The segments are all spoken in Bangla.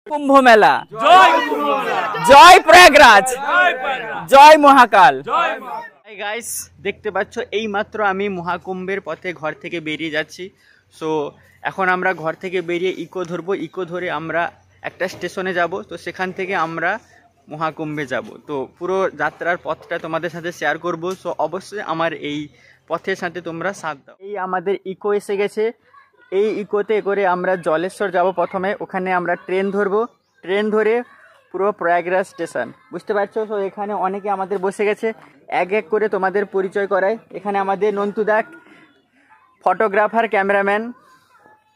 কুম্ভ মেলা জয় প্রয়াগরাজ জয় মহাকাল। গাইস দেখতে পাচ্ছ এই মাত্র আমি মহাকুম্ভের পথে ঘর থেকে বেরিয়ে যাচ্ছি। সো এখন আমরা ঘর থেকে বেরিয়ে ইকো ধরবো, ইকো ধরে আমরা একটা স্টেশনে যাব, তো সেখান থেকে আমরা মহাকুম্ভে যাব। তো পুরো যাত্রার পথটা তোমাদের সাথে শেয়ার করব। সো অবশ্যই আমার এই পথের সাথে তোমরা সাথ দাও। এই আমাদের ইকো এসে গেছে, এই ইকোতে করে আমরা জলেশ্বর যাব প্রথমে, ওখানে আমরা ট্রেন ধরবো, ট্রেন ধরে পুরো প্রয়াগরাজ স্টেশন, বুঝতে পারছো। তো এখানে অনেকে আমাদের বসে গেছে, এক এক করে তোমাদের পরিচয় করায়। এখানে আমাদের নন্টুদা ফটোগ্রাফার ক্যামেরাম্যান,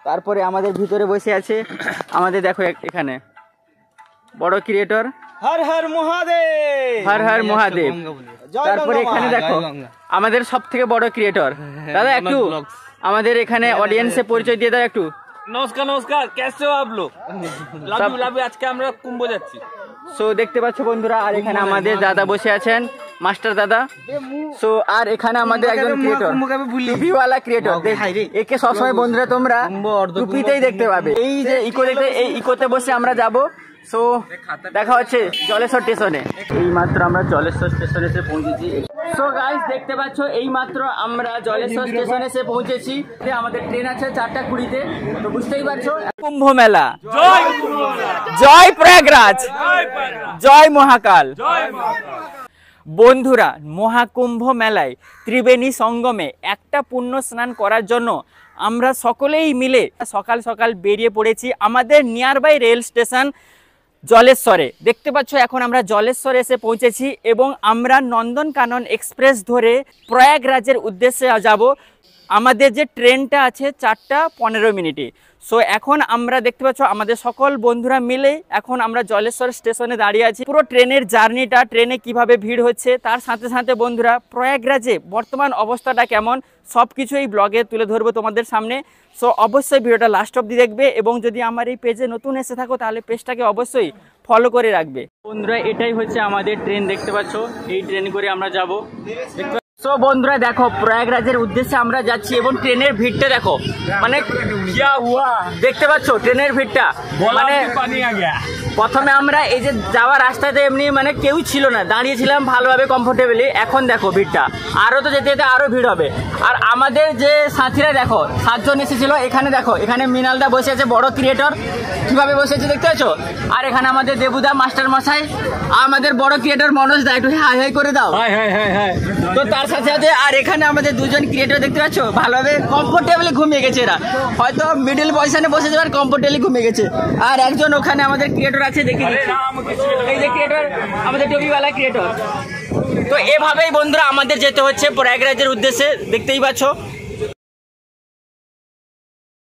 তারপরে আমাদের ভিতরে বসে আছে আমাদের দেখো এখানে বড় ক্রিয়েটর হর হর মহাদেব, হর হর মহাদেব। তারপরে এখানে দেখো আমাদের সব থেকে বড় ক্রিয়েটর দাদা, একটু আমাদের এখানে অডিয়েন্সে পরিচয় দিয়ে দাও একটু। নমস্কার নমস্কার, কেসে হো আপ লোগ? লাভ ইউ, আজকে আমরা কুম্ভ যাচ্ছি। সো দেখতে পাচ্ছ বন্ধুরা, আর এখানে আমাদের দাদা বসে আছেন, মাস্টার দাদা। সো আর এখানে আমাদের একজন ক্রিয়েটর, টুপিওয়ালা ক্রিয়েটর, একে সবসময় বন্ধুরা তোমরা টুপিতেই দেখতে পাবে। এই যে ইকো দেখতে, এই ইকোতে বসে আমরা যাব। সো দেখা হচ্ছে জলেশ্বর স্টেশনে। এই মাত্র আমরা জলেশ্বর স্টেশনে এসে পৌঁছেছি। সো গাইস দেখতে পাচ্ছ এই মাত্র আমরা জলেশ্বর স্টেশনে এসে পৌঁছেছি। আমাদের ট্রেন আছে 4:20-তে, তো বুঝতেই পারছো। কুম্ভ মেলা জয় প্রয়াগরাজ জয় মহাকাল। বন্ধুরা, মহাকুম্ভ মেলায় ত্রিবেণী সঙ্গমে একটা পুণ্য স্নান করার জন্য আমরা সকলেই মিলে সকাল সকাল বেরিয়ে পড়েছি আমাদের নিয়ারবাই রেল স্টেশন জলেশ্বরে। দেখতে পাচ্ছ এখন আমরা জলেশ্বরে এসে পৌঁছেছি এবং আমরা নন্দনকানন এক্সপ্রেস ধরে প্রয়াগরাজের উদ্দেশ্যে যাব। আমাদের যে ট্রেনটা আছে 4:15। সো এখন আমরা দেখতে পাচ্ছ আমাদের সকল বন্ধুরা মিলে এখন আমরা জলেশ্বর স্টেশনে দাঁড়িয়ে আছি। পুরো ট্রেনের জার্নিটা, ট্রেনে কিভাবে ভিড় হচ্ছে, তার সাথে সাথে বন্ধুরা প্রয়াগরাজে বর্তমান অবস্থাটা কেমন, সব কিছু এই ব্লগে তুলে ধরবো তোমাদের সামনে। সো অবশ্যই ভিডিওটা লাস্ট অবধি দেখবে এবং যদি আমার এই পেজে নতুন এসে থাকো তাহলে পেজটাকে অবশ্যই ফলো করে রাখবে। বন্ধুরা এটাই হচ্ছে আমাদের ট্রেন, দেখতে পাচ্ছ এই ট্রেন করে আমরা যাব। সো বন্ধুরা দেখো প্রয়াগরাজের উদ্দেশ্যে আমরা যাচ্ছি এবং ট্রেনের ভিড়টা দেখো, মানে দেখতে পাচ্ছ ট্রেনের ভিড়টা, মানে প্রথমে আমরা এই যে যাওয়ার রাস্তাতে এমনি মানে কেউ ছিল না, দাঁড়িয়েছিলাম ভালোভাবে কমফোর্টেবলি। এখন দেখো ভিড়টা, আরও তো যেতে যেতে আরও ভিড় হবে। আর আমাদের যে সাথীরা দেখো 7 জন এসেছিল, এখানে দেখো এখানে মৃণালদা বসে আছে, বড় ক্রিয়েটর কিভাবে বসে আছে দেখতে পাচ্ছ। আর এখানে আমাদের দেবুদা মাস্টার মশাই, আমাদের বড় ক্রিয়েটর মনোজ দা, একটু হাই হাই করে দাও। তো তার সাথে সাথে আর এখানে আমাদের দুজন ক্রিয়েটর দেখতে পাচ্ছ ভালোভাবে কমফোর্টেবলি ঘুমিয়ে গেছে, এরা হয়তো মিডল পজিশনে বসে যাওয়ার কমফোর্টেবলি ঘুমিয়ে গেছে। আর একজন ওখানে আমাদের ক্রিয়েটর আছে, দেখি এই যে ক্রিয়েটর, আমাদের টুপিওয়ালা ক্রিয়েটর। তো এভাবেই বন্ধুরা আমাদের যেতে হচ্ছে প্রয়াগরাজের উদ্দেশ্যে, দেখতেই পাচ্ছ।